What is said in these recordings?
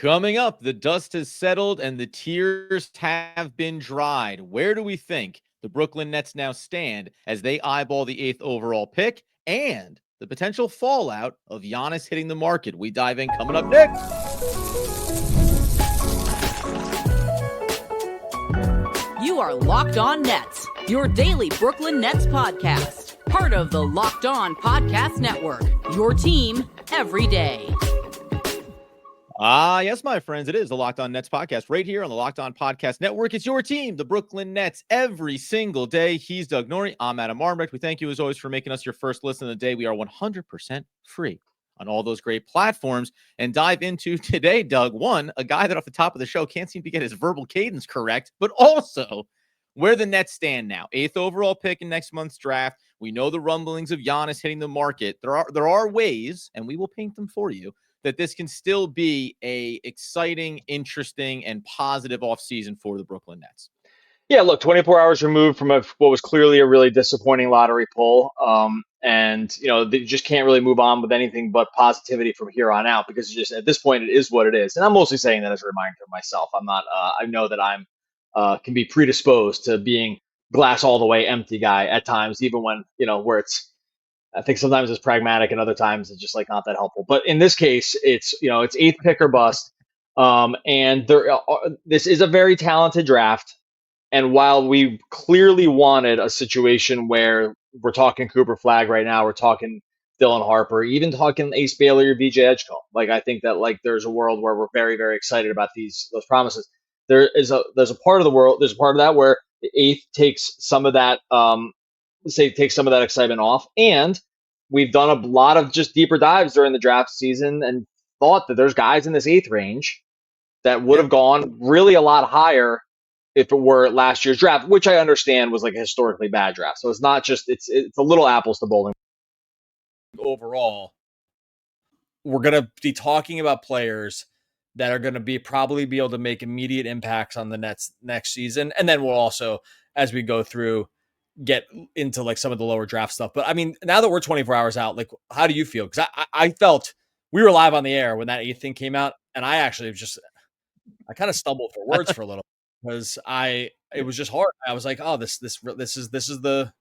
Coming up, the dust has settled and the tears have been dried. Where do we think the Brooklyn Nets now stand as they eyeball the 8th overall pick and the potential fallout of Giannis hitting the market? We dive in coming up next. You are Locked On Nets, your daily Brooklyn Nets podcast. Part of the Locked On Podcast Network, your team every day. Yes, my friends, it is the Locked On Nets podcast right here on the Locked On Podcast Network. It's your team, the Brooklyn Nets, every single day. He's Doug Norrie. I'm Adam Armbrecht. We thank you, as always, for making us your first listen of the day. We are 100% free on all those great platforms. And dive into today, Doug, a guy that off the top of the show can't seem to get his verbal cadence correct, but also where the Nets stand now. 8th overall pick in next month's draft. We know the rumblings of Giannis hitting the market. There are ways, and we will paint them for you, that this can still be a exciting, interesting, and positive offseason for the Brooklyn Nets. Yeah, look, 24 hours removed from what was clearly a really disappointing lottery pull. And, they just can't really move on with anything but positivity from here on out because just at this point, it is what it is. And I'm mostly saying that as a reminder of myself. I'm not, I know that I'm, can be predisposed to being glass all the way empty guy at times, even when, where I think sometimes it's pragmatic and other times it's just like not that helpful. But in this case, it's 8th pick or bust. And this is a very talented draft. And while we clearly wanted a situation where we're talking Cooper Flag right now, we're talking Dylan Harper, even talking Ace Bailey or VJ Edgecombe. Like I think that there's a world where we're very, very excited about those promises. There's a part of the world, there's a part of that where the 8th takes some of that excitement off. And we've done a lot of just deeper dives during the draft season and thought that there's guys in this 8th range that would have gone really a lot higher if it were last year's draft, which I understand was like a historically bad draft. So it's not just, it's a little apples to bowling. Overall, we're going to be talking about players that are going to probably be able to make immediate impacts on the Nets next season. And then we'll also, as we go through, get into like some of the lower draft stuff. But I mean, now that we're 24 hours out, like, how do you feel? Because I felt we were live on the air when that 8th thing came out. And I actually I kind of stumbled for words for a little because it was just hard. I was like, oh, this is the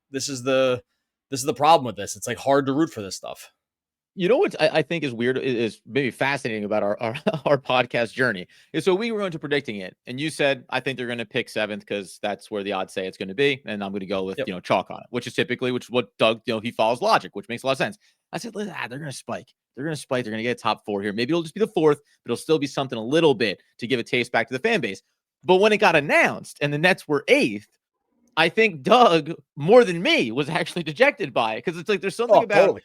problem with this. It's like hard to root for this stuff. You know what I think is weird, is maybe fascinating about our podcast journey, is so we were going to predicting it, and you said, I think they're going to pick 7th because that's where the odds say it's going to be, and I'm going to go with, chalk on it, which is typically what Doug, he follows logic, which makes a lot of sense. I said, they're going to spike. They're going to spike. They're going to get a top 4 here. Maybe it'll just be the 4th, but it'll still be something a little bit to give a taste back to the fan base. But when it got announced and the Nets were 8th, I think Doug, more than me, was actually dejected by it because it's like there's something about,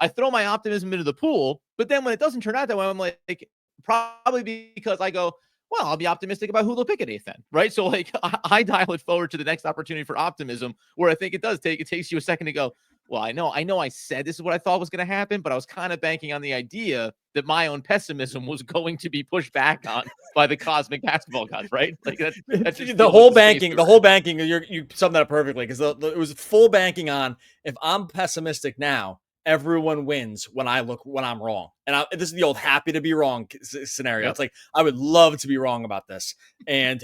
I throw my optimism into the pool, but then when it doesn't turn out that way, I'm like probably because I go, well, I'll be optimistic about who they'll pick at 8th then, right? So like I dial it forward to the next opportunity for optimism, where I think it takes you a second to go, well, I know I said this is what I thought was going to happen, but I was kind of banking on the idea that my own pessimism was going to be pushed back on by the cosmic basketball gods, right? Like that's the whole banking. You summed that up perfectly because it was full banking on if I'm pessimistic now, everyone wins when I'm wrong. And this is the old happy to be wrong scenario. Yep. It's like, I would love to be wrong about this. And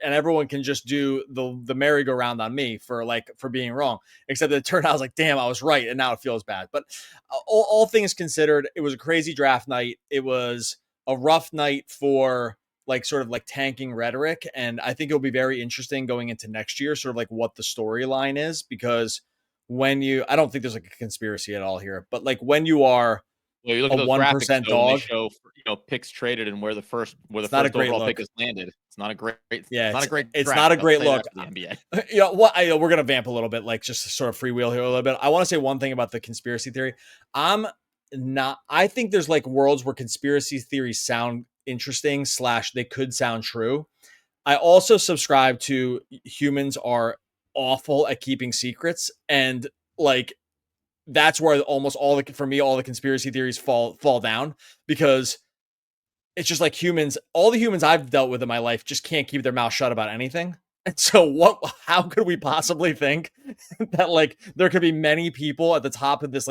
everyone can just do the merry-go-round on me for being wrong, except that it turned out I was like, damn, I was right. And now it feels bad. But all things considered, it was a crazy draft night. It was a rough night for sort of tanking rhetoric. And I think it'll be very interesting going into next year, sort of what the storyline is, because I don't think there's a conspiracy at all here, but when you are you look a 1% dog, show picks traded and where the first overall pick is landed. It's not a great, it's not a great look. NBA. We're gonna vamp a little bit, just to sort of freewheel here a little bit. I want to say one thing about the conspiracy theory. I think there's worlds where conspiracy theories sound interesting / they could sound true. I also subscribe to humans are awful at keeping secrets, and that's where almost all the conspiracy theories fall down, because it's just all the humans I've dealt with in my life just can't keep their mouth shut about anything. And so how could we possibly think that there could be many people at the top of this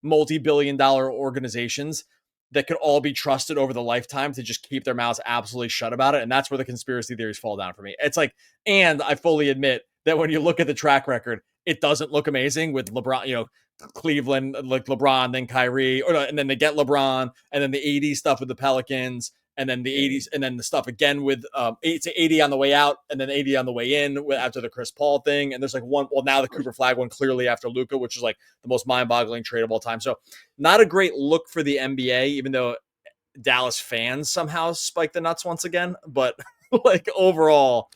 multi-billion-dollar organizations that could all be trusted over the lifetime to just keep their mouths absolutely shut about it. And that's where the conspiracy theories fall down for me. It's like, and I fully admit that when you look at the track record, it doesn't look amazing with LeBron, Cleveland, like LeBron, then Kyrie, and then they get LeBron, and then the 80s stuff with the Pelicans, and then the 80s, and then the stuff again with 80 on the way out, and then 80 on the way in after the Chris Paul thing. And there's like now the Cooper Flag one clearly after Luka, which is like the most mind-boggling trade of all time. So not a great look for the NBA, even though Dallas fans somehow spiked the nuts once again. But like overall,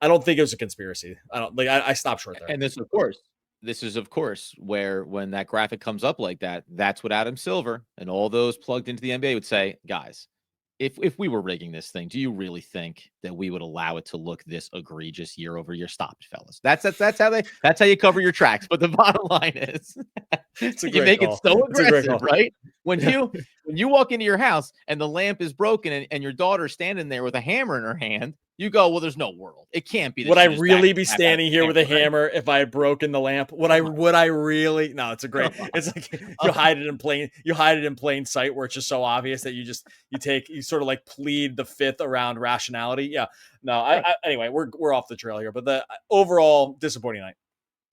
I don't think it was a conspiracy. I stopped short there. And this is of course where when that graphic comes up like that, that's what Adam Silver and all those plugged into the NBA would say, guys, if we were rigging this thing, do you really think that we would allow it to look this egregious year over year? Stop it, fellas. That's how you cover your tracks. But the bottom line is you make it so aggressive, right? When you walk into your house and the lamp is broken and your daughter's standing there with a hammer in her hand, you go, well, there's no world. It can't be. Would I really be standing here with a hammer if I had broken the lamp? Would I really? No, it's it's like you hide it in plain sight where it's just so obvious that you sort of like plead the fifth around rationality. Yeah. No, anyway, we're off the trail here, but the overall disappointing night.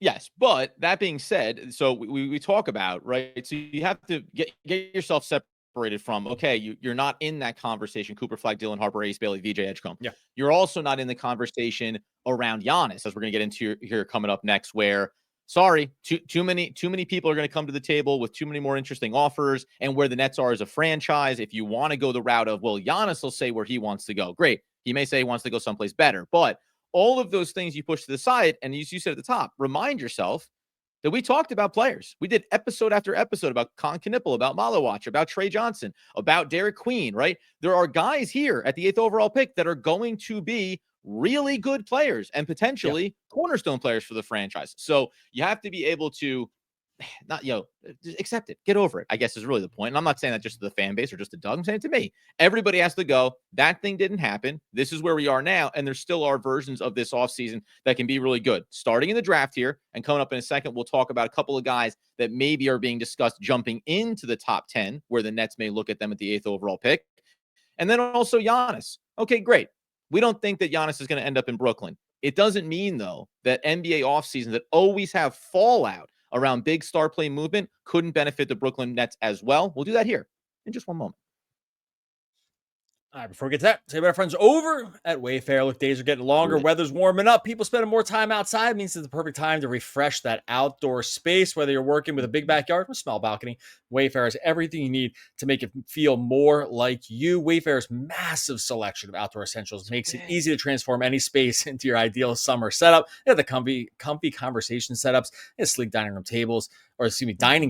Yes, but that being said, so we talk about, right? So you have to get yourself separated from, okay, you're not in that conversation. Cooper Flag, Dylan Harper, Ace Bailey, VJ Edgecombe. Yeah. You're also not in the conversation around Giannis, as we're going to get into here coming up next, where, sorry, too many people are going to come to the table with too many more interesting offers, and where the Nets are as a franchise. If you want to go the route of, well, Giannis will say where he wants to go. Great. He may say he wants to go someplace better, but all of those things you push to the side, and as you said at the top, remind yourself that we talked about players. We did episode after episode about Con Knipple, about Malawach, about Trey Johnson, about Derek Queen, right? There are guys here at the 8th overall pick that are going to be really good players and potentially cornerstone players for the franchise. So you have to be able to not, accept it, get over it, I guess is really the point. And I'm not saying that just to the fan base or just to Doug. I'm saying it to me. Everybody has to go. That thing didn't happen. This is where we are now. And there still are versions of this offseason that can be really good. Starting in the draft here and coming up in a second, we'll talk about a couple of guys that maybe are being discussed jumping into the top 10, where the Nets may look at them at the 8th overall pick. And then also Giannis. Okay, great. We don't think that Giannis is going to end up in Brooklyn. It doesn't mean, though, that NBA offseasons that always have fallout around big star play movement couldn't benefit the Brooklyn Nets as well. We'll do that here in just one moment. All right, before we get to that, say about our friends over at Wayfair. Look, days are getting longer. Weather's warming up. People spending more time outside. It means it's the perfect time to refresh that outdoor space. Whether you're working with a big backyard or a small balcony, Wayfair has everything you need to make it feel more like you. Wayfair's massive selection of outdoor essentials makes it easy to transform any space into your ideal summer setup. They have the comfy conversation setups, sleek dining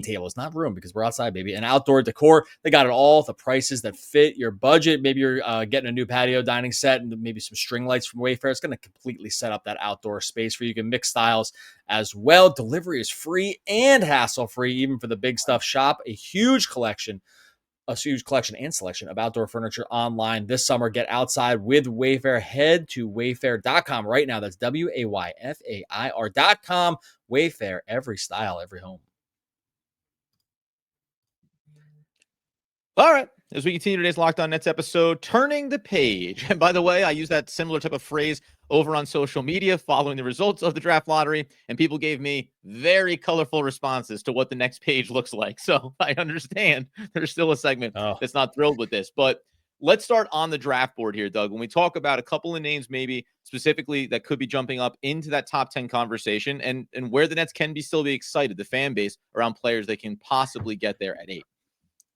tables, not room because we're outside, baby. And outdoor decor, they got it all. The prices that fit your budget. Maybe you're getting a new patio dining set and maybe some string lights from Wayfair. It's going to completely set up that outdoor space for you. You can mix styles as well. Delivery is free and hassle-free, even for the big stuff. Shop a huge collection and selection of outdoor furniture online this summer. Get outside with Wayfair. Head to wayfair.com right now. That's WAYFAIR.com. Wayfair, every style, every home. All right. As we continue today's Locked On Nets episode, turning the page. And by the way, I use that similar type of phrase over on social media following the results of the draft lottery, and people gave me very colorful responses to what the next page looks like. So I understand there's still a segment that's not thrilled with this, but let's start on the draft board here, Doug. When we talk about a couple of names, maybe specifically that could be jumping up into that top 10 conversation, and where the Nets can still be excited, the fan base around players they can possibly get there at 8.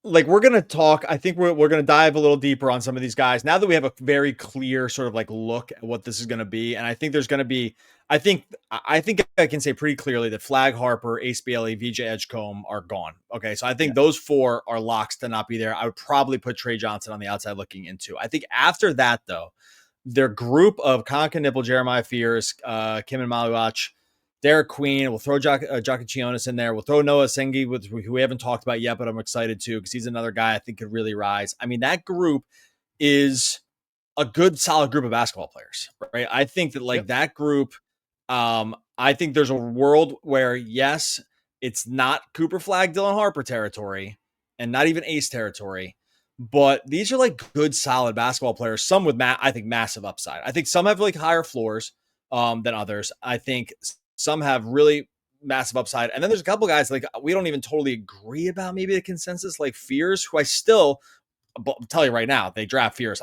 Like, we're going to talk, I think we're going to dive a little deeper on some of these guys now that we have a very clear sort of like look at what this is going to be. And I think there's going to be, I think I can say pretty clearly that Flag, Harper, Ace Bailey, VJ Edgecombe are gone. Okay. So I think those four are locks to not be there. I would probably put Trey Johnson on the outside looking into. I think after that, though, their group of Conca Nipple, Jeremiah Fears, Kim and Malawach, Derek Queen, we'll throw Giannis in there. We'll throw Noah Sengi, who we haven't talked about yet, but I'm excited too because he's another guy I think could really rise. I mean, that group is a good, solid group of basketball players, right? I think that that group, I think there's a world where, yes, it's not Cooper Flag, Dylan Harper territory and not even Ace territory, but these are like good, solid basketball players. Some with I think massive upside. I think some have like higher floors than others. I think some have really massive upside, and then there's a couple guys like we don't even totally agree about maybe the consensus, like Fears, who I still I'll tell you right now, if they draft Fears,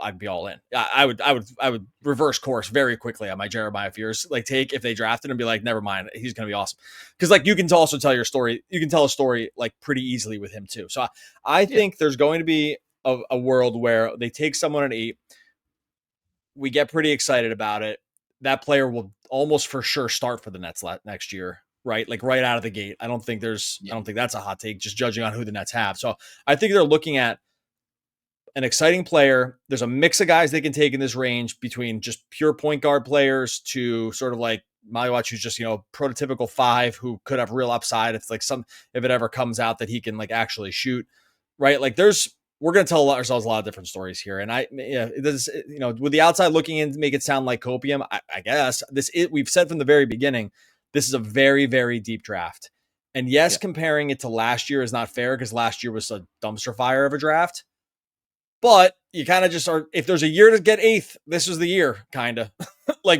I'd be all in. I would reverse course very quickly on my Jeremiah Fears like take if they drafted and be like, never mind, he's gonna be awesome. Because like you can also tell your story, you can tell a story like pretty easily with him too. So I think there's going to be a world where they take someone at 8, we get pretty excited about it. That player will almost for sure start for the Nets next year, right? Like right out of the gate. I don't think that's a hot take, just judging on who the Nets have. So I think they're looking at an exciting player. There's a mix of guys they can take in this range between just pure point guard players to sort of like Maliwatch, who's just, prototypical 5 who could have real upside if it ever comes out that he can like actually shoot, right? Like we're going to tell ourselves a lot of different stories here. And with the outside looking in to make it sound like copium, I guess we've said from the very beginning, this is a very, very deep draft. And yes, comparing it to last year is not fair because last year was a dumpster fire of a draft. But you kind of just are, if there's a year to get 8th, this is the year, kind of.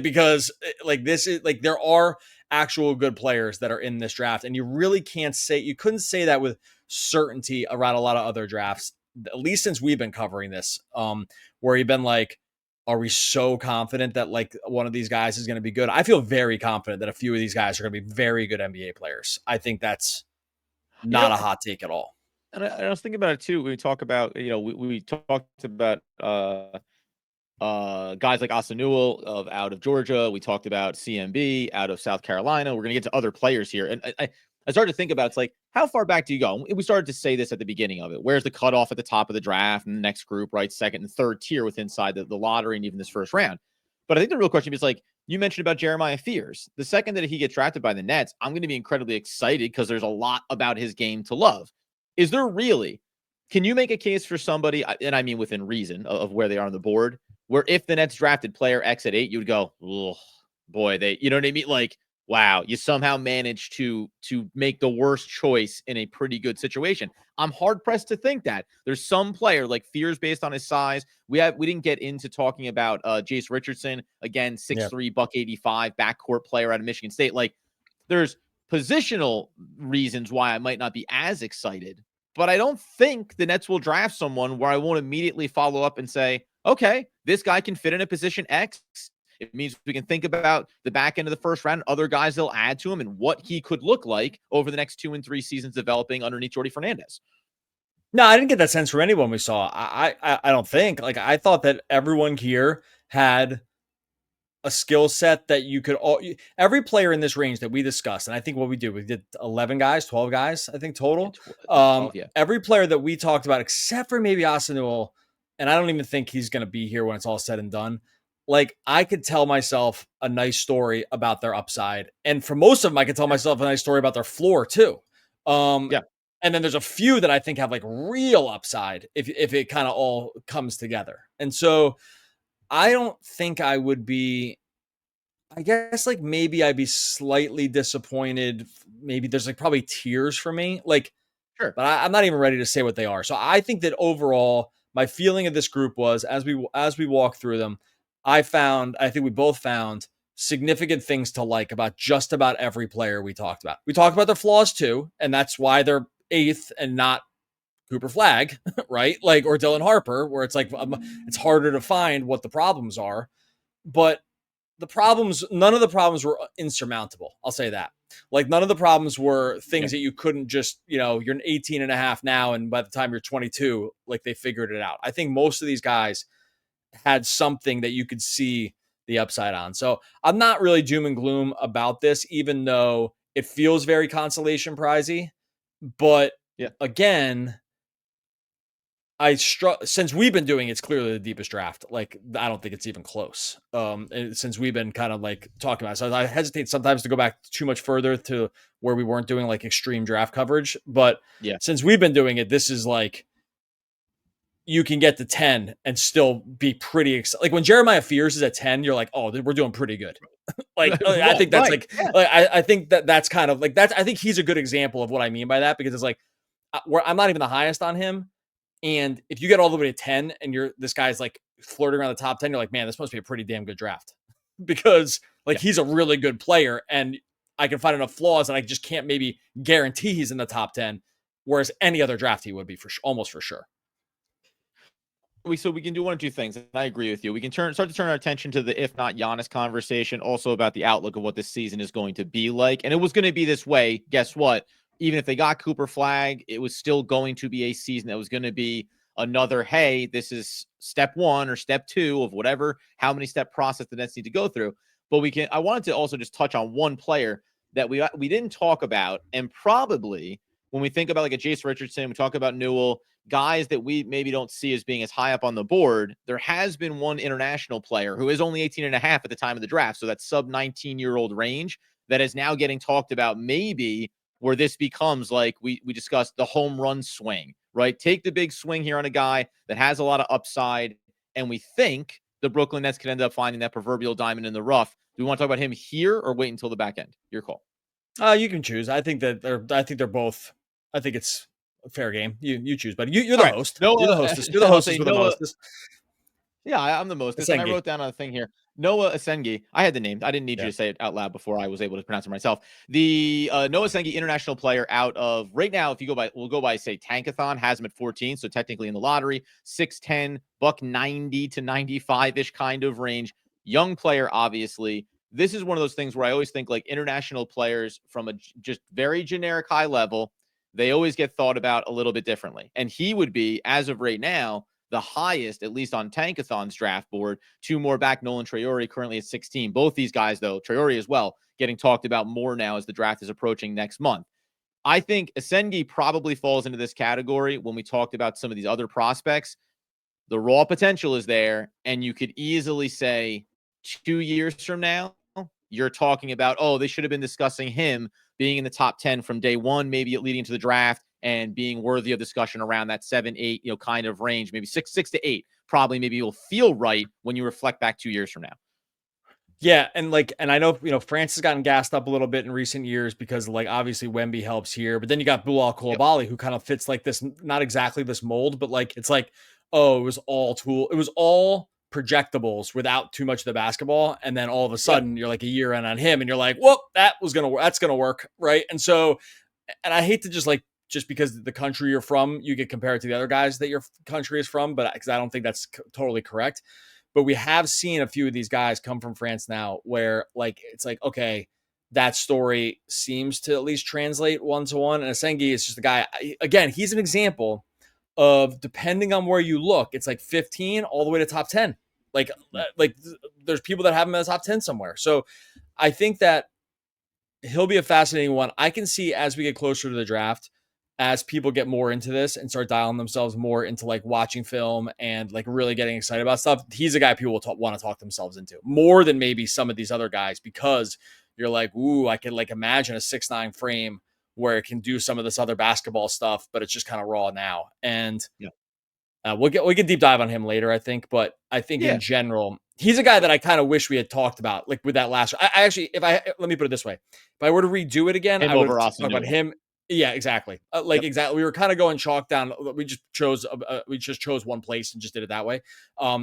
because this is like there are actual good players that are in this draft. And you really couldn't say that with certainty around a lot of other drafts, at least since we've been covering this, where you've been like, are we so confident that like one of these guys is going to be good? I feel very confident that a few of these guys are going to be very good NBA players. I think that's not a hot take at all. And I was thinking about it too. We talk about, we talked about guys like Asa Newell out of Georgia. We talked about CMB out of South Carolina. We're going to get to other players here. And I started to think about, it's like, how far back do you go? We started to say this at the beginning of it. Where's the cutoff at the top of the draft and the next group, right? Second and third tier inside the lottery and even this first round. But I think the real question is like, you mentioned about Jeremiah Fears. The second that he gets drafted by the Nets, I'm going to be incredibly excited because there's a lot about his game to love. Is there really, can you make a case for somebody, and I mean within reason of where they are on the board, where if the Nets drafted player X at 8, you would go, oh, boy, you know what I mean? Like, wow, you somehow managed to make the worst choice in a pretty good situation. I'm hard pressed to think that there's some player like Fears based on his size. We didn't get into talking about Jace Richardson, again, 6'3", $185, backcourt player out of Michigan State. Like, there's positional reasons why I might not be as excited, but I don't think the Nets will draft someone where I won't immediately follow up and say, okay, this guy can fit in a position X. It means we can think about the back end of the first round, other guys they'll add to him and what he could look like over the next 2 and 3 seasons developing underneath Jordi Fernandez. No, I didn't get that sense from anyone we saw. I don't think. Like, I thought that everyone here had a skill set that you could every player in this range that we discussed. And I think what we did 11 guys, 12 guys, I think total. 12, yeah. Every player that we talked about, except for maybe Asa Newell, and I don't even think he's going to be here when it's all said and done. Like, I could tell myself a nice story about their upside. And for most of them, I could tell myself a nice story about their floor too. And then there's a few that I think have like real upside if it kind of all comes together. And so I don't think I would be, I guess like maybe I'd be slightly disappointed. Maybe there's like probably tiers for me. Like, sure, but I'm not even ready to say what they are. So I think that overall, my feeling of this group was as we walk through them, I think we both found significant things to like about just about every player we talked about. We talked about their flaws too, and that's why they're 8th and not Cooper Flagg, right? Like, or Dylan Harper, where it's like, it's harder to find what the problems are, but none of the problems were insurmountable. I'll say that. Like, none of the problems were things that you couldn't just, you're an 18 and a half now. And by the time you're 22, like, they figured it out. I think most of these guys had something that you could see the upside on. So I'm not really doom and gloom about this, even though it feels very consolation prizey. But again, since we've been doing it's clearly the deepest draft. Like, I don't think it's even close. Since we've been kind of like talking about it. So I hesitate sometimes to go back too much further to where we weren't doing like extreme draft coverage. But since we've been doing it, this is like, you can get to 10 and still be pretty excited. Like, when Jeremiah Fears is at 10, you're like, oh, we're doing pretty good. Like, I think that's I think that's kind of like, I think he's a good example of what I mean by that, because it's like, I'm not even the highest on him. And if you get all the way to 10 and this guy's like flirting around the top 10, you're like, man, this must be a pretty damn good draft because like he's a really good player and I can find enough flaws and I just can't maybe guarantee he's in the top 10. Whereas any other draft he would be almost for sure. So we can do one of two things, and I agree with you. We can start to turn our attention to the if not Giannis conversation, also about the outlook of what this season is going to be like. And it was going to be this way. Guess what? Even if they got Cooper Flag, it was still going to be a season that was going to be another, hey, this is step 1 or step 2 of whatever, how many step process the Nets need to go through. But I wanted to also just touch on one player that we didn't talk about, and probably when we think about like a Jace Richardson, we talk about Newell, guys that we maybe don't see as being as high up on the board. There has been one international player who is only 18 and a half at the time of the draft. So that's sub 19-year-old range that is now getting talked about, maybe where this becomes like we discussed the home run swing, right? Take the big swing here on a guy that has a lot of upside. And we think the Brooklyn Nets could end up finding that proverbial diamond in the rough. Do we want to talk about him here or wait until the back end? Your call. You can choose. I think they're both. I think it's a fair game. You choose, but you're the host. You're the hostess. You're the hostess with the mostest. Yeah, I'm the mostest. And I wrote down on a thing here. Noah Asengi. I had the name. I didn't need you to say it out loud before I was able to pronounce it myself. The Noah Asengi international player out of right now, if you go by, we'll go by, say, Tankathon has him at 14. So technically in the lottery, 6'10", $190 to 95-ish kind of range. Young player, obviously. This is one of those things where I always think like international players from a just very generic high level, they always get thought about a little bit differently. And he would be, as of right now, the highest, at least on Tankathon's draft board. 2 more back, Nolan Traore currently at 16. Both these guys, though, Traore as well, getting talked about more now as the draft is approaching next month. I think Asengi probably falls into this category when we talked about some of these other prospects. The raw potential is there, and you could easily say 2 years from now, you're talking about, oh, they should have been discussing him being in the top 10 from day one, maybe leading into the draft and being worthy of discussion around that 7, 8, kind of range, maybe 6 to 8, probably maybe you'll feel right when you reflect back 2 years from now. Yeah. And I know, France has gotten gassed up a little bit in recent years because like, obviously Wemby helps here, but then you got Bilal Coulibaly, who kind of fits like this, not exactly this mold, but like, it's like, oh, it was all projectables without too much of the basketball. And then all of a sudden you're like a year in on him and you're like, well, that's going to work. Right. And so, and I hate to just because the country you're from, you get compared to the other guys that your country is from, but because I don't think that's totally correct. But we have seen a few of these guys come from France now where like, it's like, okay, that story seems to at least translate 1-to-1. And Asengi is just a guy, again, he's an example of, depending on where you look, it's like 15 all the way to top 10. Like there's people that have him in the top 10 somewhere. So I think that he'll be a fascinating one. I can see as we get closer to the draft, as people get more into this and start dialing themselves more into like watching film and like really getting excited about stuff, he's a guy people will want to talk themselves into more than maybe some of these other guys, because you're like, ooh, I can like imagine a 6'9" frame where it can do some of this other basketball stuff, but it's just kind of raw now. And we can deep dive on him later, I think. But I think in general, he's a guy that I kind of wish we had talked about, like with that last. I actually, let me put it this way: if I were to redo it again, I would talk about him. Yeah, exactly. Exactly. We were kind of going chalk down. We just chose one place and just did it that way.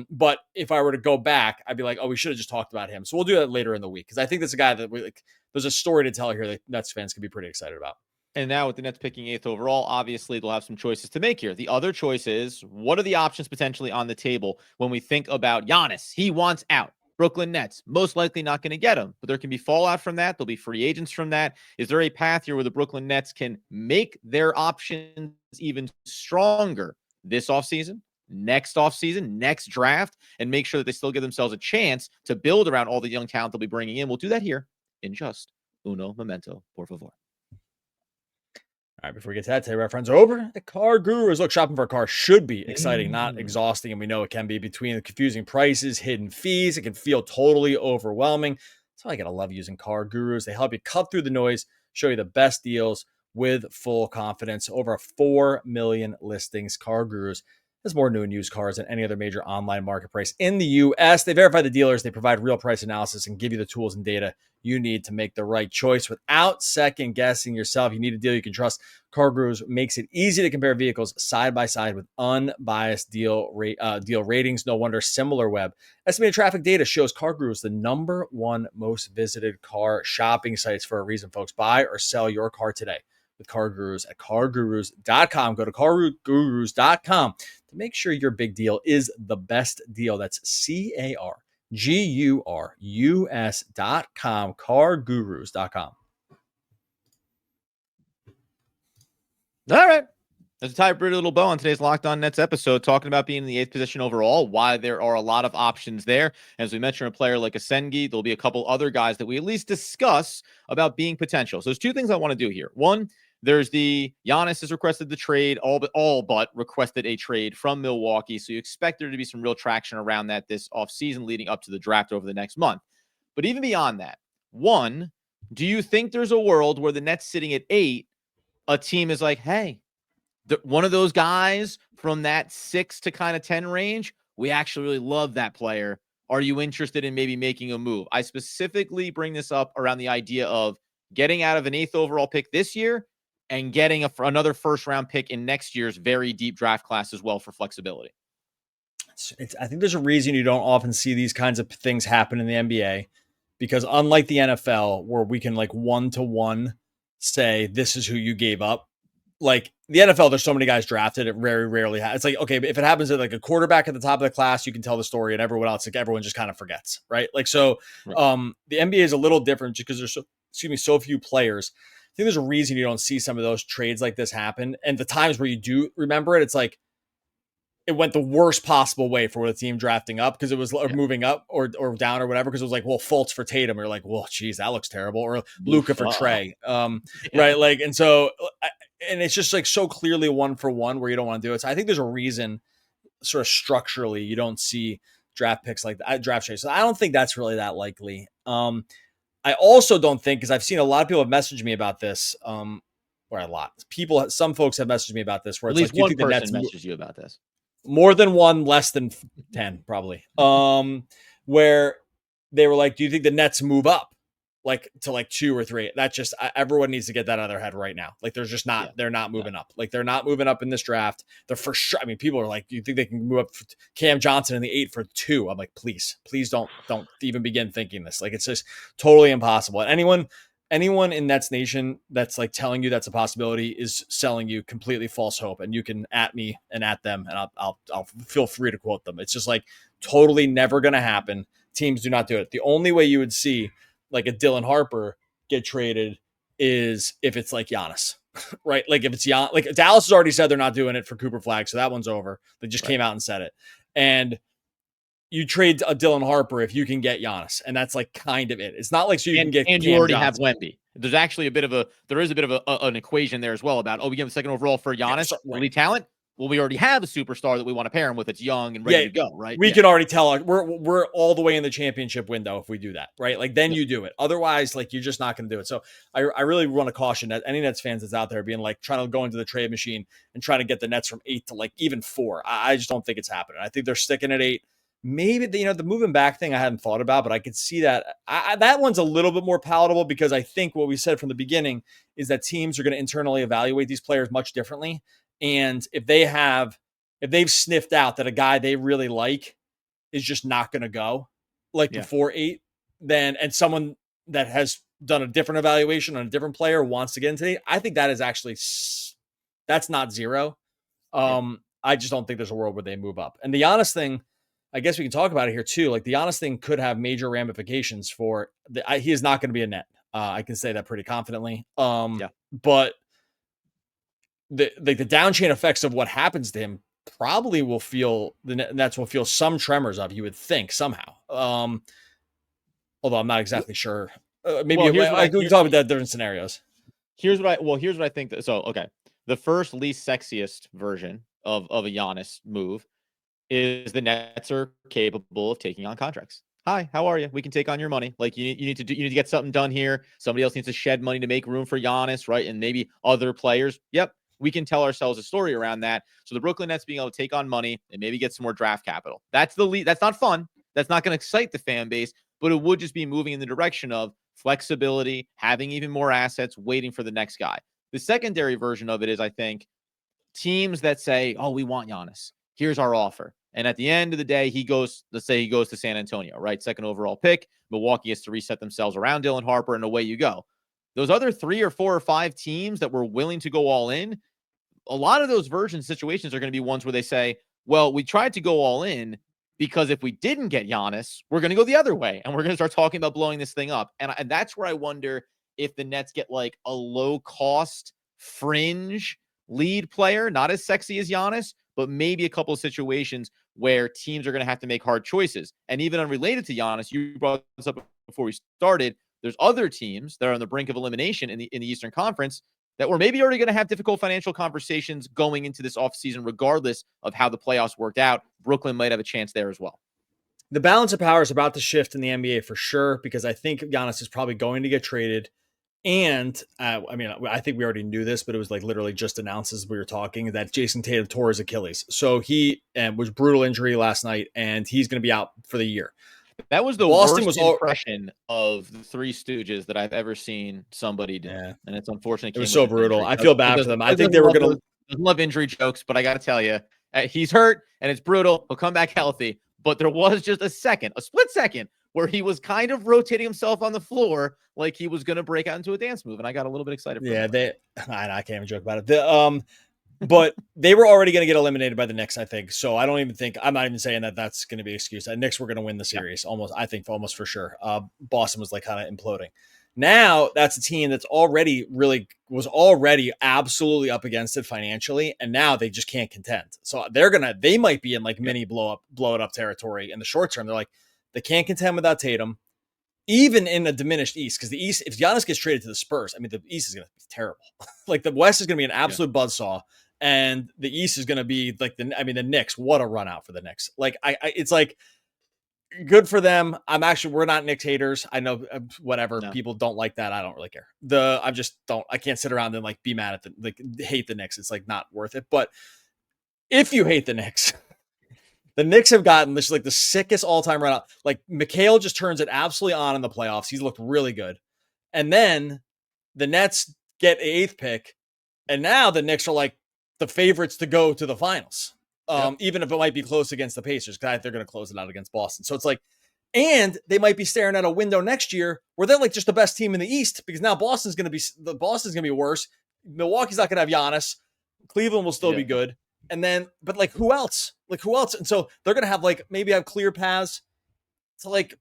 But if I were to go back, I'd be like, oh, we should have just talked about him. So we'll do that later in the week, because I think that's a guy that there's a story to tell here that Nets fans can be pretty excited about. And now with the Nets picking 8th overall, obviously they'll have some choices to make here. The other choice is, what are the options potentially on the table when we think about Giannis? He wants out. Brooklyn Nets, most likely not going to get him, but there can be fallout from that. There'll be free agents from that. Is there a path here where the Brooklyn Nets can make their options even stronger this offseason, next offseason, next draft, and make sure that they still give themselves a chance to build around all the young talent they'll be bringing in? We'll do that here in just uno momento, por favor. All right, before we get to that, today our friends are over at CarGurus. Look, shopping for a car should be exciting, not exhausting, and we know it can be. Between the confusing prices, hidden fees, it can feel totally overwhelming. That's why I gotta love using CarGurus. They help you cut through the noise, show you the best deals with full confidence. Over 4 million listings. CarGurus has more new and used cars than any other major online marketplace in the U.S. They verify the dealers, they provide real price analysis, and give you the tools and data you need to make the right choice without second guessing yourself. You need a deal you can trust. CarGurus makes it easy to compare vehicles side by side with unbiased deal ratings. No wonder SimilarWeb estimated traffic data shows CarGurus the #1 most visited car shopping sites for a reason, folks. Buy or sell your car today with CarGurus at CarGurus.com. Go to CarGurus.com to make sure your big deal is the best deal. That's CarGurus.com, CarGurus.com. All right. There's a tight, pretty little bow on today's Locked On Nets episode, talking about being in the 8th position overall, why there are a lot of options there. As we mentioned, a player like Asengi, there'll be a couple other guys that we at least discuss about being potential. So there's two things I want to do here. One, there's the Giannis has requested the trade, all but requested a trade from Milwaukee. So you expect there to be some real traction around that this offseason leading up to the draft over the next month. But even beyond that, one, do you think there's a world where the Nets sitting at 8, a team is like, hey, one of those guys from that 6 to kind of 10 range, we actually really love that player. Are you interested in maybe making a move? I specifically bring this up around the idea of getting out of an 8th overall pick this year and getting another first-round pick in next year's very deep draft class as well for flexibility. I think there's a reason you don't often see these kinds of things happen in the NBA, because unlike the NFL, where we can like one-to-one say this is who you gave up, like the NFL, there's so many guys drafted. It very rarely it's like, okay, if it happens at like a quarterback at the top of the class, you can tell the story, and everyone else, like everyone just kind of forgets, right? Like, so the NBA is a little different just because there's so few players. I think there's a reason you don't see some of those trades like this happen. And the times where you do remember it, it's like it went the worst possible way for the team drafting up, because it was moving up or down or whatever. Because it was like, well, Fultz for Tatum. You're like, well, geez, that looks terrible. Or Luka for Trey. Right. Like, and so, and it's just like so clearly 1-for-1 where you don't want to do it. So I think there's a reason sort of structurally you don't see draft picks like that, draft trades. So I don't think that's really that likely. I also don't think, because I've seen a lot of people have messaged me about this, some folks have messaged me about this, where at it's least like, one person messaged you about this. More than one, less than 10, probably. Where they were like, do you think the Nets move up like to like 2 or 3? That just, everyone needs to get that out of their head right now. Like, there's just not, they're not moving up. Like, they're not moving up in this draft. They're for sure. I mean, people are like, do you think they can move up for Cam Johnson in the 8 for 2? I'm like, please don't even begin thinking this. Like, it's just totally impossible. And anyone in Nets Nation that's like telling you that's a possibility is selling you completely false hope. And you can at me and at them, and I'll feel free to quote them. It's just like totally never going to happen. Teams do not do it. The only way you would see like a Dylan Harper get traded is if it's like Giannis, right? Like if it's like Dallas has already said they're not doing it for Cooper Flag, so that one's over. They just came out and said it. And you trade a Dylan Harper if you can get Giannis, and that's like kind of it. It's not like so you can get, and Cam you already Johnson. have Wemby. There's actually a bit of an equation there as well about, we give a second overall for Giannis, elite talent. Well, we already have a superstar that we want to pair him with. It's young and ready to go, right? We can already tell we're all the way in the championship window if we do that, right? Like then you do it. Otherwise, like you're just not going to do it. So I really want to caution that any Nets fans that's out there being like trying to go into the trade machine and trying to get the Nets from 8 to like even 4. I just don't think it's happening. I think they're sticking at 8. Maybe the moving back thing I hadn't thought about, but I could see that. That one's a little bit more palatable, because I think what we said from the beginning is that teams are going to internally evaluate these players much differently. And if they've sniffed out that a guy they really like is just not going to go before 8, then, and someone that has done a different evaluation on a different player wants to get into 8, I think that is actually, that's not 0. I just don't think there's a world where they move up. And the Giannis thing, I guess we can talk about it here too. Like the Giannis thing could have major ramifications for he is not going to be a Net. I can say that pretty confidently. But the down chain effects of what happens to him probably will feel the Nets will feel some tremors of, you would think, somehow. Although I'm not exactly sure. Maybe we can talk about that different scenarios. Here's what I think. The first least sexiest version of a Giannis move is the Nets are capable of taking on contracts. Hi, how are you? We can take on your money. Like you need to get something done here. Somebody else needs to shed money to make room for Giannis, right? And maybe other players. Yep, we can tell ourselves a story around that. So the Brooklyn Nets being able to take on money and maybe get some more draft capital. That's the lead. That's not fun. That's not going to excite the fan base, but it would just be moving in the direction of flexibility, having even more assets, waiting for the next guy. The secondary version of it is, I think, teams that say, oh, we want Giannis. Here's our offer. And at the end of the day, let's say he goes to San Antonio, right? Second overall pick. Milwaukee has to reset themselves around Dylan Harper, and away you go. Those other 3 or 4 or 5 teams that were willing to go all in, a lot of those version situations are going to be ones where they say, well, we tried to go all in because if we didn't get Giannis, we're going to go the other way, and we're going to start talking about blowing this thing up. And that's where I wonder if the Nets get like a low-cost fringe lead player, not as sexy as Giannis, but maybe a couple of situations where teams are going to have to make hard choices. And even unrelated to Giannis, you brought this up before we started, there's other teams that are on the brink of elimination in the Eastern Conference that were maybe already going to have difficult financial conversations going into this offseason, regardless of how the playoffs worked out. Brooklyn might have a chance there as well. The balance of power is about to shift in the NBA for sure, because I think Giannis is probably going to get traded. And I think we already knew this, but it was like literally just announced as we were talking that Jason Tatum tore his Achilles. So he was brutal injury last night, and he's going to be out for the year. That was the worst impression of the Three Stooges that I've ever seen somebody do. Yeah. And it's unfortunate. It was so brutal. I feel bad for them. I think they were going to love injury jokes, but I got to tell you, he's hurt and it's brutal. He'll come back healthy. But there was just a split second, where he was kind of rotating himself on the floor like he was going to break out into a dance move. And I got a little bit excited. I can't even joke about it. But they were already going to get eliminated by the Knicks, I think. So I'm not even saying that that's going to be an excuse. The Knicks were going to win the series almost for sure. Boston was like kind of imploding. Now that's a team that's was already absolutely up against it financially. And now they just can't contend. So they might be in like mini blow it up territory in the short term. They're like, they can't contend without Tatum, even in a diminished East. Because the East, if Giannis gets traded to the Spurs, the East is going to be terrible. Like the West is going to be an absolute buzzsaw. And the East is going to be like the Knicks. What a run out for the Knicks. Like it's like good for them. We're not Knicks haters. I know whatever people don't like that. I don't really care. I can't sit around and like be mad at hate the Knicks. It's like not worth it. But if you hate the Knicks, the Knicks have gotten this like the sickest all-time run out. Like Mikhail just turns it absolutely on in the playoffs. He's looked really good. And then the Nets get an 8th pick. And now the Knicks are like the favorites to go to the finals. Even if it might be close against the Pacers, because they're going to close it out against Boston. So it's like, and they might be staring at a window next year where they're like just the best team in the East, because now Boston's going to be worse. Milwaukee's not going to have Giannis. Cleveland will still be good. And then, but like who else? And so they're going to have maybe clear paths to like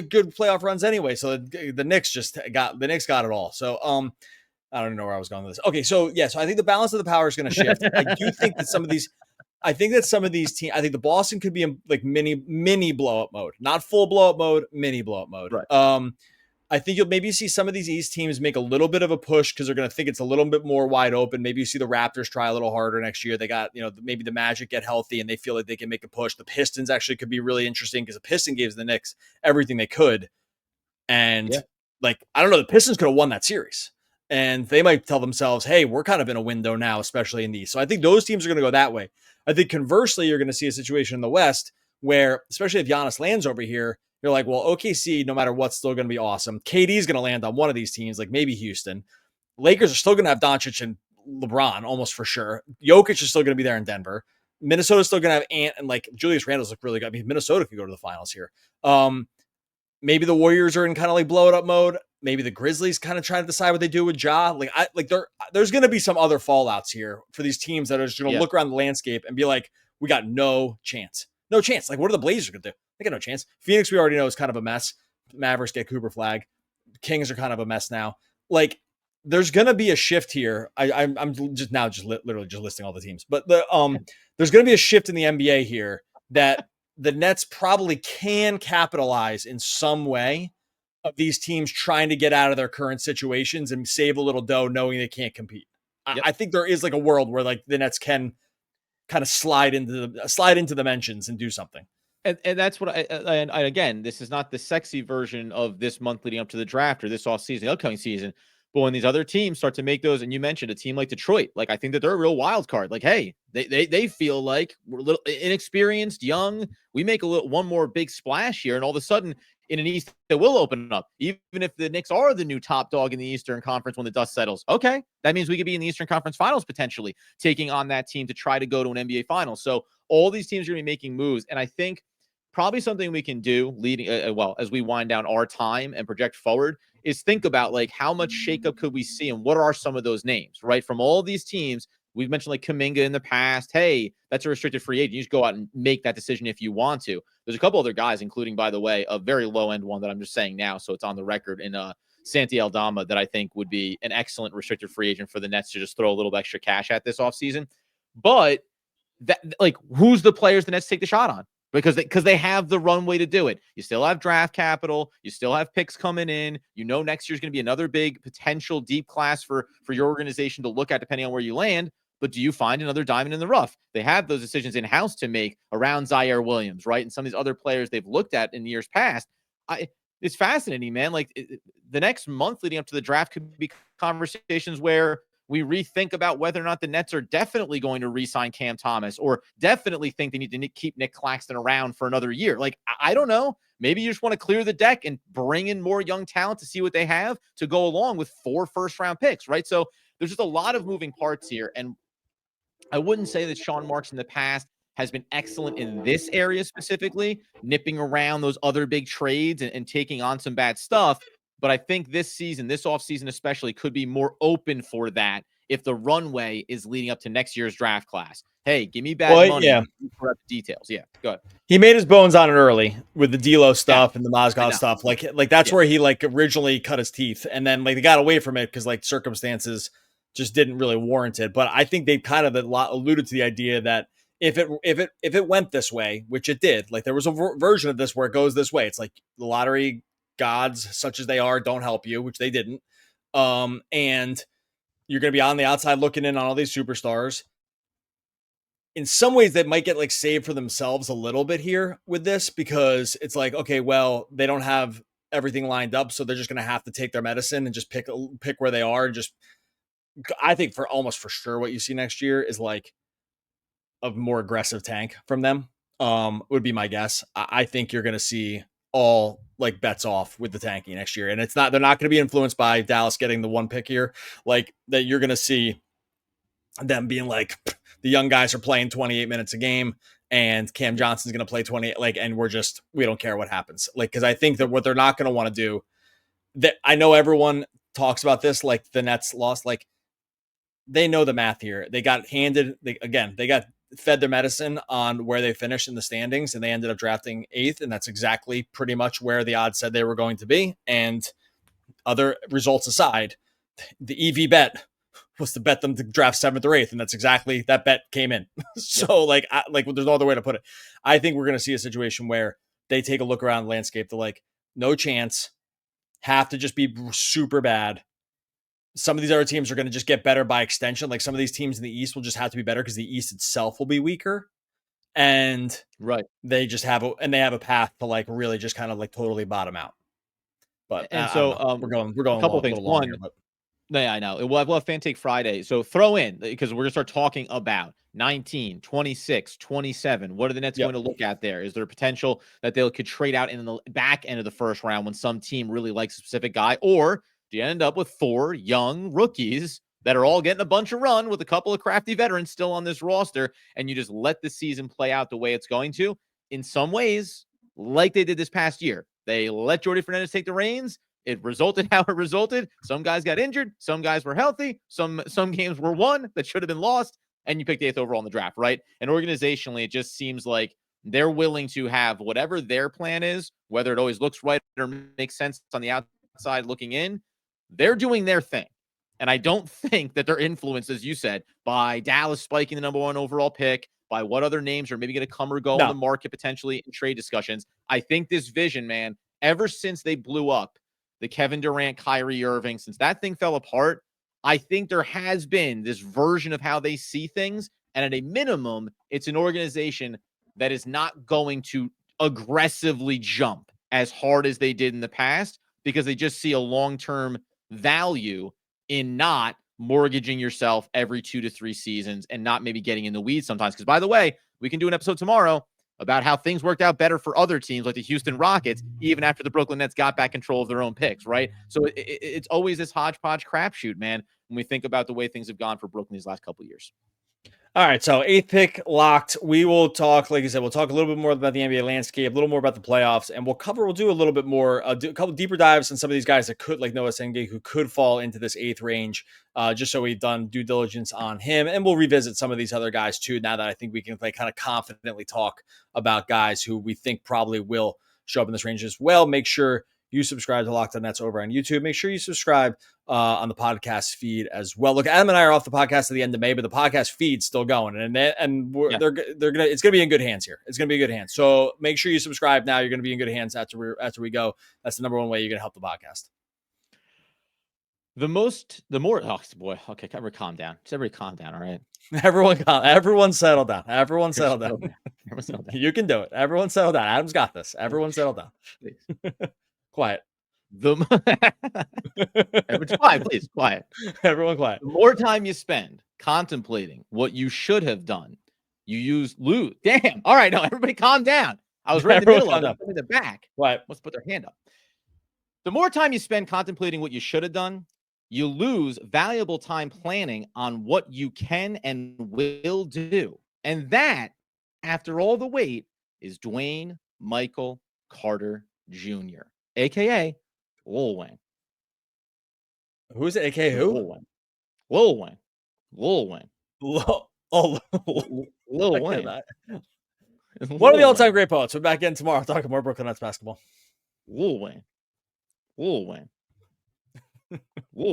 good playoff runs anyway. So the Knicks got it all. So, I don't even know where I was going with this. Okay. So so I think the balance of the power is going to shift. I do think that some of these teams, I think the Boston could be in like mini blow up mode, not full blow up mode, mini blow up mode. Right. I think you'll maybe see some of these East teams make a little bit of a push because they're going to think it's a little bit more wide open. Maybe you see the Raptors try a little harder next year. They got, maybe the Magic get healthy and they feel like they can make a push. The Pistons actually could be really interesting because the Pistons gave the Knicks everything they could. And I don't know, the Pistons could have won that series. And they might tell themselves, hey, we're kind of in a window now, especially in the East. So I think those teams are going to go that way. I think conversely, you're going to see a situation in the West where, especially if Giannis lands over here, you're like, well, OKC, no matter what's still going to be awesome. KD is going to land on one of these teams, like maybe Houston. Lakers are still going to have Doncic and LeBron almost for sure. Jokic is still going to be there in Denver. Minnesota's still going to have Ant and like Julius Randle's look really good. Minnesota could go to the finals here. Maybe the Warriors are in kind of like blow it up mode. Maybe the Grizzlies kind of trying to decide what they do with Ja. There's going to be some other fallouts here for these teams that are just going to look around the landscape and be like, we got no chance. No chance. Like, what are the Blazers going to do? They got no chance. Phoenix, we already know, is kind of a mess. Mavericks get Cooper Flag. Kings are kind of a mess now. Like, there's going to be a shift here. I'm literally just listing all the teams. But there's going to be a shift in the NBA here that the Nets probably can capitalize in some way of these teams trying to get out of their current situations and save a little dough knowing they can't compete. I think there is like a world where like the Nets can kind of slide into dimensions and do something. And that's what and again, this is not the sexy version of this month leading up to the draft or this off season, upcoming season, But when these other teams start to make those, and you mentioned a team like Detroit, like I think that they're a real wild card. Like, hey, they feel like we're a little inexperienced, young. We make one more big splash here, and all of a sudden in an East that will open up. Even if the Knicks are the new top dog in the Eastern Conference when the dust settles, okay, that means we could be in the Eastern Conference Finals potentially, taking on that team to try to go to an NBA Finals. So all these teams are going to be making moves, and I think probably something we can do leading as we wind down our time and project forward is think about like how much shakeup could we see and what are some of those names, right? From all these teams, we've mentioned like Kuminga in the past. Hey, that's a restricted free agent. You just go out and make that decision if you want to. There's a couple other guys, including, by the way, a very low end one that I'm just saying now, so it's on the record in Santi Aldama that I think would be an excellent restricted free agent for the Nets to just throw a little extra cash at this offseason. But that, like, who's the players the Nets take the shot on? Because they have the runway to do it. You still have draft capital. You still have picks coming in. You know next year's going to be another big potential deep class for your organization to look at depending on where you land. But do you find another diamond in the rough? They have those decisions in-house to make around Zaire Williams, right? And some of these other players they've looked at in years past. It's fascinating, man. Like the next month leading up to the draft could be conversations where we rethink about whether or not the Nets are definitely going to re-sign Cam Thomas or definitely think they need to keep Nick Claxton around for another year. Like, I don't know. Maybe you just want to clear the deck and bring in more young talent to see what they have to go along with 4 first-round picks, right? So there's just a lot of moving parts here. And I wouldn't say that Sean Marks in the past has been excellent in this area specifically, nipping around those other big trades and taking on some bad stuff. But I think this season, this offseason especially, could be more open for that if the runway is leading up to next year's draft class. Hey, give me bad money. Yeah. For the details. Yeah, go ahead. He made his bones on it early with the D'Lo stuff and the Mozgov stuff. Like that's where he like originally cut his teeth, and then like they got away from it because like circumstances just didn't really warrant it. But I think they kind of alluded to the idea that if it went this way, which it did, like there was a version of this where it goes this way. It's like the lottery gods, such as they are, don't help you, which they didn't. And you're going to be on the outside looking in on all these superstars. In some ways, they might get like saved for themselves a little bit here with this because it's like, okay, well, they don't have everything lined up, so they're just going to have to take their medicine and just pick where they are. And just, I think for sure, what you see next year is like a more aggressive tank from them. Would be my guess. I think you're going to see all like bets off with the tanking next year. And they're not going to be influenced by Dallas getting the 1 pick here. Like that you're going to see them being like, the young guys are playing 28 minutes a game and Cam Johnson's going to play 28. Like, and we don't care what happens. Like, cause I think that what they're not going to want to do that I know everyone talks about this, like the Nets lost, like they know the math here. They got fed their medicine on where they finished in the standings and they ended up drafting 8th. And that's exactly pretty much where the odds said they were going to be. And other results aside, the EV bet was to bet them to draft 7th or 8th. And that's exactly that bet came in. So like there's no other way to put it. I think we're going to see a situation where they take a look around the landscape. They're like, no chance, have to just be super bad. Some of these other teams are going to just get better by extension. Like some of these teams in the East will just have to be better because the East itself will be weaker. And they just have a path to like really just kind of like totally bottom out. But and so we're going a couple things. One, here, but yeah, I know. We'll have Fan Take Friday. So throw in, because we're going to start talking about 19, 26, 27. What are the Nets going to look at there? Is there potential that they could trade out in the back end of the first round when some team really likes a specific guy? Or do you end up with 4 young rookies that are all getting a bunch of run with a couple of crafty veterans still on this roster, and you just let the season play out the way it's going to? In some ways, like they did this past year, they let Jordi Fernandez take the reins. It resulted how it resulted. Some guys got injured. Some guys were healthy. Some games were won that should have been lost, and you picked 8th overall in the draft, right? And organizationally, it just seems like they're willing to have whatever their plan is, whether it always looks right or makes sense on the outside looking in. They're doing their thing. And I don't think that they're influenced, as you said, by Dallas spiking the number 1 overall pick, by what other names are maybe going to come or go on the market potentially in trade discussions. I think this vision, man, ever since they blew up the Kevin Durant, Kyrie Irving, since that thing fell apart, I think there has been this version of how they see things. And at a minimum, it's an organization that is not going to aggressively jump as hard as they did in the past because they just see a long-term value in not mortgaging yourself every 2 to 3 seasons and not maybe getting in the weeds sometimes. Because by the way, we can do an episode tomorrow about how things worked out better for other teams like the Houston Rockets, even after the Brooklyn Nets got back control of their own picks, right? So it's always this hodgepodge crapshoot, man, when we think about the way things have gone for Brooklyn these last couple of years. All right, so 8th pick locked. We will talk, like I said, we'll talk a little bit more about the NBA landscape, a little more about the playoffs, and we'll do a little bit more, do a couple deeper dives on some of these guys that could, like Noah Senge, who could fall into this 8th range, just so we've done due diligence on him, and we'll revisit some of these other guys too, now that I think we can like kind of confidently talk about guys who we think probably will show up in this range as well. Make sure you subscribe to Locked On Nets over on YouTube. Make sure you subscribe on the podcast feed as well. Look, Adam and I are off the podcast at the end of May, but the podcast feed's still going, and they're gonna. It's gonna be in good hands here. It's gonna be in good hands. So make sure you subscribe now. You're gonna be in good hands after we go. That's the number one way you're gonna help the podcast. The more. Oh boy. Okay, everybody calm down. Just everybody calm down. All right. Everyone settle down. Everyone settle down. Everyone settle down. You can do it. Everyone settle down. Adam's got this. Everyone settle down. Quiet. Everyone's quiet, please. Quiet. Everyone quiet. The more time you spend contemplating what you should have done, you lose. Damn. All right, no, everybody calm down. I was right in the middle of it. In the back. Right. Let's put their hand up. The more time you spend contemplating what you should have done, you lose valuable time planning on what you can and will do. And that, after all the wait, is Dwayne Michael Carter Jr., a.k.a. Lil Wayne. Who's it? A.k.a. who? Lil Wayne. Lil Wayne. Lil Wayne. One of the all-time great poets. We're back in tomorrow talking more Brooklyn Nets basketball. Lil Wayne. Lil Wayne. Lil